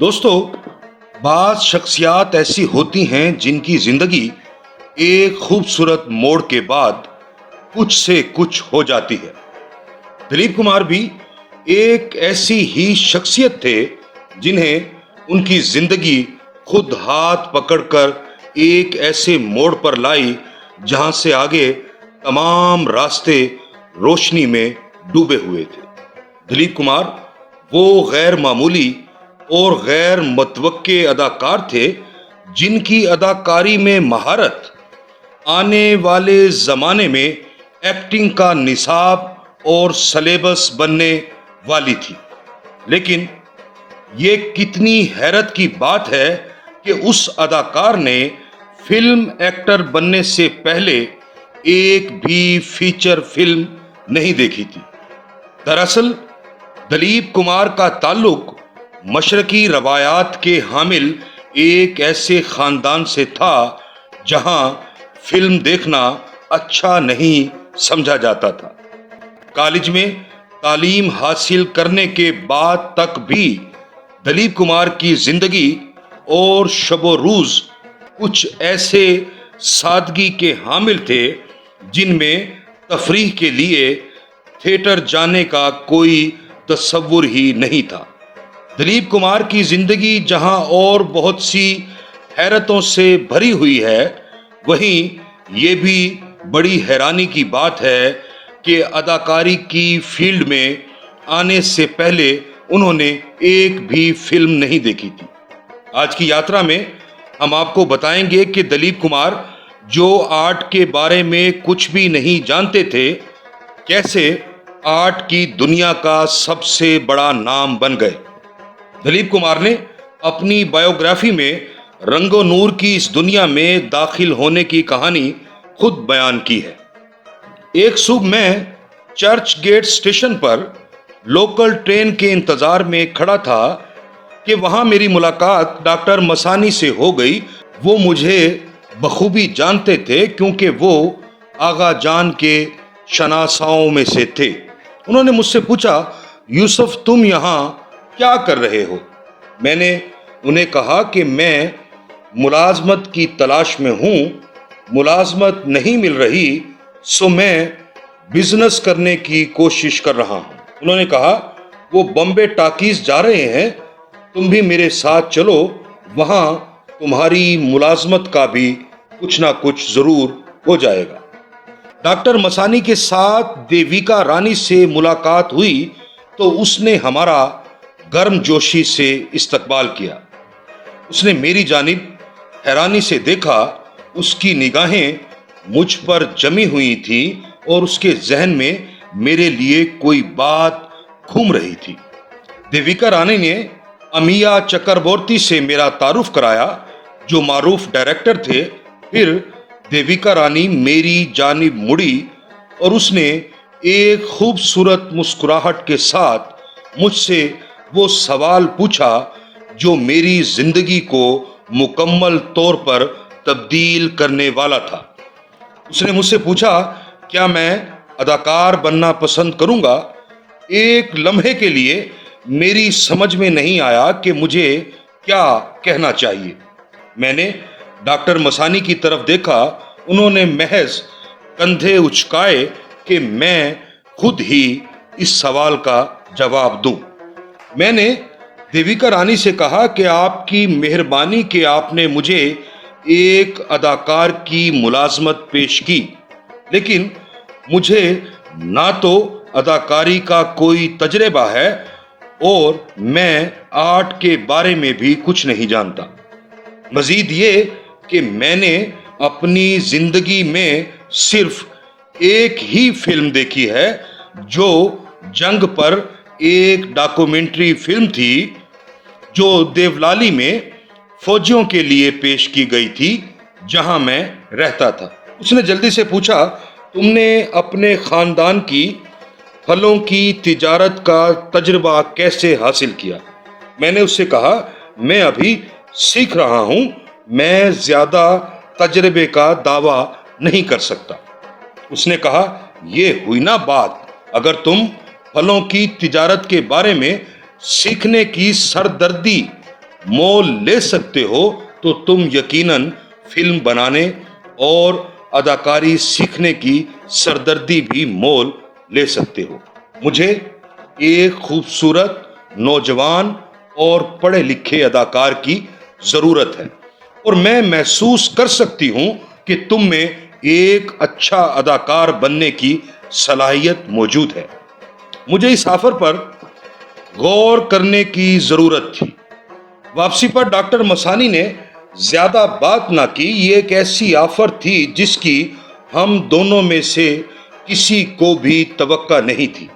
دوستو، بعض شخصیات ایسی ہوتی ہیں جن کی زندگی ایک خوبصورت موڑ کے بعد کچھ سے کچھ ہو جاتی ہے۔ دلیپ کمار بھی ایک ایسی ہی شخصیت تھے جنہیں ان کی زندگی خود ہاتھ پکڑ کر ایک ایسے موڑ پر لائی جہاں سے آگے تمام راستے روشنی میں ڈوبے ہوئے تھے۔ دلیپ کمار وہ غیر معمولی اور غیر متوقع اداکار تھے جن کی اداکاری میں مہارت آنے والے زمانے میں ایکٹنگ کا نصاب اور سلیبس بننے والی تھی۔ لیکن یہ کتنی حیرت کی بات ہے کہ اس اداکار نے فلم ایکٹر بننے سے پہلے ایک بھی فیچر فلم نہیں دیکھی تھی۔ دراصل دلیپ کمار کا تعلق مشرقی روایات کے حامل ایک ایسے خاندان سے تھا جہاں فلم دیکھنا اچھا نہیں سمجھا جاتا تھا۔ کالج میں تعلیم حاصل کرنے کے بعد تک بھی دلیپ کمار کی زندگی اور شب و روز کچھ ایسے سادگی کے حامل تھے جن میں تفریح کے لیے تھیٹر جانے کا کوئی تصور ہی نہیں تھا۔ دلیپ کمار کی زندگی جہاں اور بہت سی حیرتوں سے بھری ہوئی ہے، وہیں یہ بھی بڑی حیرانی کی بات ہے کہ اداکاری کی فیلڈ میں آنے سے پہلے انہوں نے ایک بھی فلم نہیں دیکھی تھی۔ آج کی یاترا میں ہم آپ کو بتائیں گے کہ دلیپ کمار جو آرٹ کے بارے میں کچھ بھی نہیں جانتے تھے، کیسے آرٹ کی دنیا کا سب سے بڑا نام بن گئے۔ دلیپ کمار نے اپنی بائیوگرافی میں رنگ و نور کی اس دنیا میں داخل ہونے کی کہانی خود بیان کی ہے۔ ایک صبح میں چرچ گیٹ اسٹیشن پر لوکل ٹرین کے انتظار میں کھڑا تھا کہ وہاں میری ملاقات ڈاکٹر مسانی سے ہو گئی۔ وہ مجھے بخوبی جانتے تھے کیونکہ وہ آغا جان کے شناساؤں میں سے تھے۔ انہوں نے مجھ سے پوچھا، یوسف تم یہاں کیا کر رہے ہو؟ میں نے انہیں کہا کہ میں ملازمت کی تلاش میں ہوں، ملازمت نہیں مل رہی سو میں بزنس کرنے کی کوشش کر رہا ہوں۔ انہوں نے کہا، وہ بمبے ٹاکیز جا رہے ہیں، تم بھی میرے ساتھ چلو، وہاں تمہاری ملازمت کا بھی کچھ نہ کچھ ضرور ہو جائے گا۔ ڈاکٹر مسانی کے ساتھ دیویکا رانی سے ملاقات ہوئی تو اس نے ہمارا گرم جوشی سے استقبال کیا۔ اس نے میری جانب حیرانی سے دیکھا، اس کی نگاہیں مجھ پر جمی ہوئی تھیں اور اس کے ذہن میں میرے لیے کوئی بات گھوم رہی تھی۔ دیویکا رانی نے امیہ چکربورتی سے میرا تعارف کرایا جو معروف ڈائریکٹر تھے۔ پھر دیویکا رانی میری جانب مڑی اور اس نے ایک خوبصورت مسکراہٹ کے ساتھ مجھ سے وہ سوال پوچھا جو میری زندگی کو مکمل طور پر تبدیل کرنے والا تھا۔ اس نے مجھ سے پوچھا، کیا میں اداکار بننا پسند کروں گا؟ ایک لمحے کے لیے میری سمجھ میں نہیں آیا کہ مجھے کیا کہنا چاہیے۔ میں نے ڈاکٹر مسانی کی طرف دیکھا، انہوں نے محض کندھے اچکائے کہ میں خود ہی اس سوال کا جواب دوں۔ میں نے دیویکا رانی سے کہا کہ آپ کی مہربانی کہ آپ نے مجھے ایک اداکار کی ملازمت پیش کی، لیکن مجھے نہ تو اداکاری کا کوئی تجربہ ہے اور میں آرٹ کے بارے میں بھی کچھ نہیں جانتا۔ مزید یہ کہ میں نے اپنی زندگی میں صرف ایک ہی فلم دیکھی ہے جو جنگ پر ایک ڈاکومنٹری فلم تھی جو دیولالی میں فوجیوں کے لیے پیش کی گئی تھی جہاں میں رہتا تھا۔ اس نے جلدی سے پوچھا، تم نے اپنے خاندان کی پھلوں کی تجارت کا تجربہ کیسے حاصل کیا؟ میں نے اس سے کہا، میں ابھی سیکھ رہا ہوں، میں زیادہ تجربے کا دعویٰ نہیں کر سکتا۔ اس نے کہا، یہ ہوئی نا بات، اگر تم پھلوں کی تجارت کے بارے میں سیکھنے کی سردردی مول لے سکتے ہو تو تم یقیناً فلم بنانے اور اداکاری سیکھنے کی سردردی بھی مول لے سکتے ہو۔ مجھے ایک خوبصورت نوجوان اور پڑھے لکھے اداکار کی ضرورت ہے، اور میں محسوس کر سکتی ہوں کہ تم میں ایک اچھا اداکار بننے کی صلاحیت موجود ہے۔ مجھے اس آفر پر غور کرنے کی ضرورت تھی۔ واپسی پر ڈاکٹر مسانی نے زیادہ بات نہ کی۔ یہ ایک ایسی آفر تھی جس کی ہم دونوں میں سے کسی کو بھی توقع نہیں تھی۔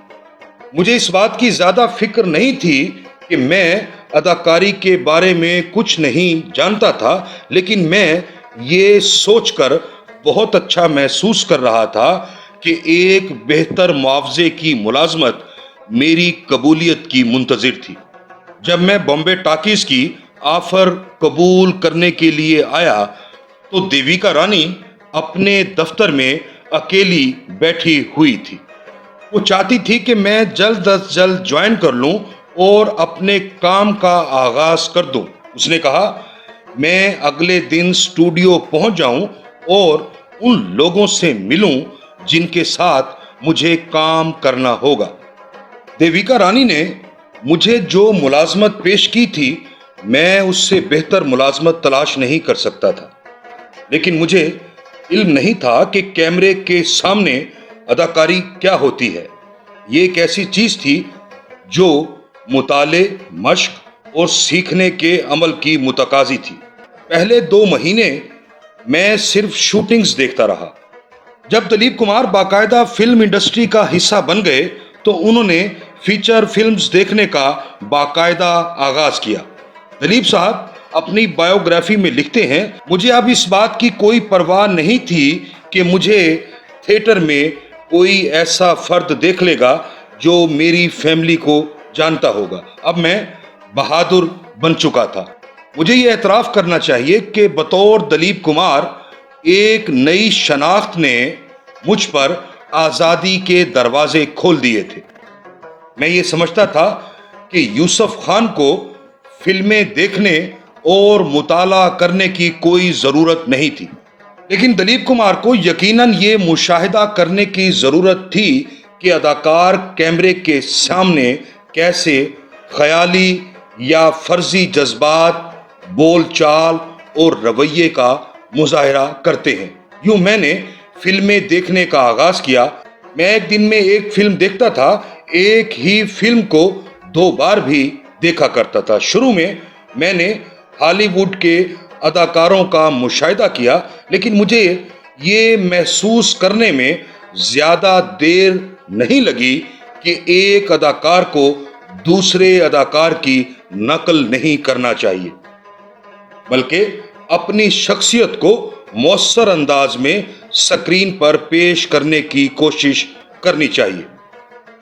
مجھے اس بات کی زیادہ فکر نہیں تھی کہ میں اداکاری کے بارے میں کچھ نہیں جانتا تھا، لیکن میں یہ سوچ کر بہت اچھا محسوس کر رہا تھا کہ ایک بہتر معاوضے کی ملازمت میری قبولیت کی منتظر تھی۔ جب میں بامبے ٹاکیز کی آفر قبول کرنے کے لیے آیا تو دیویکا رانی اپنے دفتر میں اکیلی بیٹھی ہوئی تھی۔ وہ چاہتی تھی کہ میں جلد از جلد جوائن کر لوں اور اپنے کام کا آغاز کر دوں۔ اس نے کہا، میں اگلے دن اسٹوڈیو پہنچ جاؤں اور ان لوگوں سے ملوں جن کے ساتھ مجھے کام کرنا ہوگا۔ دیویکا رانی نے مجھے جو ملازمت پیش کی تھی، میں اس سے بہتر ملازمت تلاش نہیں کر سکتا تھا، لیکن مجھے علم نہیں تھا کہ کیمرے کے سامنے اداکاری کیا ہوتی ہے۔ یہ ایک ایسی چیز تھی جو مطالعے، مشق اور سیکھنے کے عمل کی متقاضی تھی۔ پہلے 2 مہینے میں صرف شوٹنگز دیکھتا رہا۔ جب دلیپ کمار باقاعدہ فلم انڈسٹری کا حصہ بن گئے تو انہوں نے فیچر فلمز دیکھنے کا باقاعدہ آغاز کیا۔ دلیپ صاحب اپنی بائیوگرافی میں لکھتے ہیں، مجھے اب اس بات کی کوئی پرواہ نہیں تھی کہ مجھے تھیٹر میں کوئی ایسا فرد دیکھ لے گا جو میری فیملی کو جانتا ہوگا۔ اب میں بہادر بن چکا تھا۔ مجھے یہ اعتراف کرنا چاہیے کہ بطور دلیپ کمار ایک نئی شناخت نے مجھ پر آزادی کے دروازے کھول دیے تھے۔ میں یہ سمجھتا تھا کہ یوسف خان کو فلمیں دیکھنے اور مطالعہ کرنے کی کوئی ضرورت نہیں تھی، لیکن دلیپ کمار کو یقیناً یہ مشاہدہ کرنے کی ضرورت تھی کہ اداکار کیمرے کے سامنے کیسے خیالی یا فرضی جذبات، بول چال اور رویے کا مظاہرہ کرتے ہیں۔ یوں میں نے فلمیں دیکھنے کا آغاز کیا۔ میں ایک دن میں ایک فلم دیکھتا تھا، ایک ہی فلم کو 2 بار بھی دیکھا کرتا تھا۔ شروع میں نے ہالی ووڈ کے اداکاروں کا مشاہدہ کیا، لیکن مجھے یہ محسوس کرنے میں زیادہ دیر نہیں لگی کہ ایک اداکار کو دوسرے اداکار کی نقل نہیں کرنا چاہیے، بلکہ اپنی شخصیت کو مؤثر انداز میں سکرین پر پیش کرنے کی کوشش کرنی چاہیے۔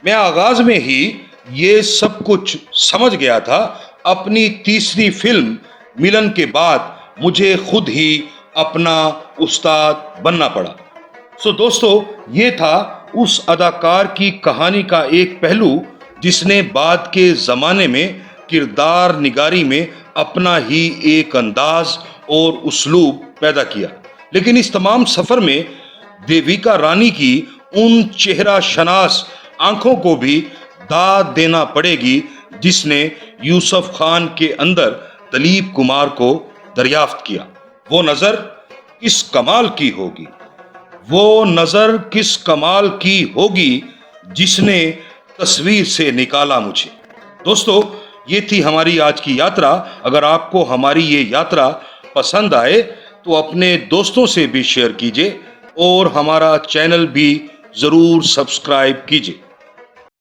میں آغاز میں ہی یہ سب کچھ سمجھ گیا تھا۔ اپنی تیسری فلم ملن کے بعد مجھے خود ہی اپنا استاد بننا پڑا۔ دوستو، یہ تھا اس اداکار کی کہانی کا ایک پہلو جس نے بعد کے زمانے میں کردار نگاری میں اپنا ہی ایک انداز اور اسلوب پیدا کیا، لیکن اس تمام سفر میں دیویکا رانی کی ان چہرہ شناس آنکھوں کو بھی داد دینا پڑے گی جس نے یوسف خان کے اندر دلیپ کمار کو دریافت کیا۔ وہ نظر کس کمال کی ہوگی، وہ نظر کس کمال کی ہوگی جس نے تصویر سے نکالا مجھے۔ دوستو، یہ تھی ہماری آج کی یاترا۔ اگر آپ کو ہماری یہ یاترا پسند آئے تو اپنے دوستوں سے بھی شیئر کیجیے اور ہمارا چینل بھی ضرور سبسکرائب کیجیے۔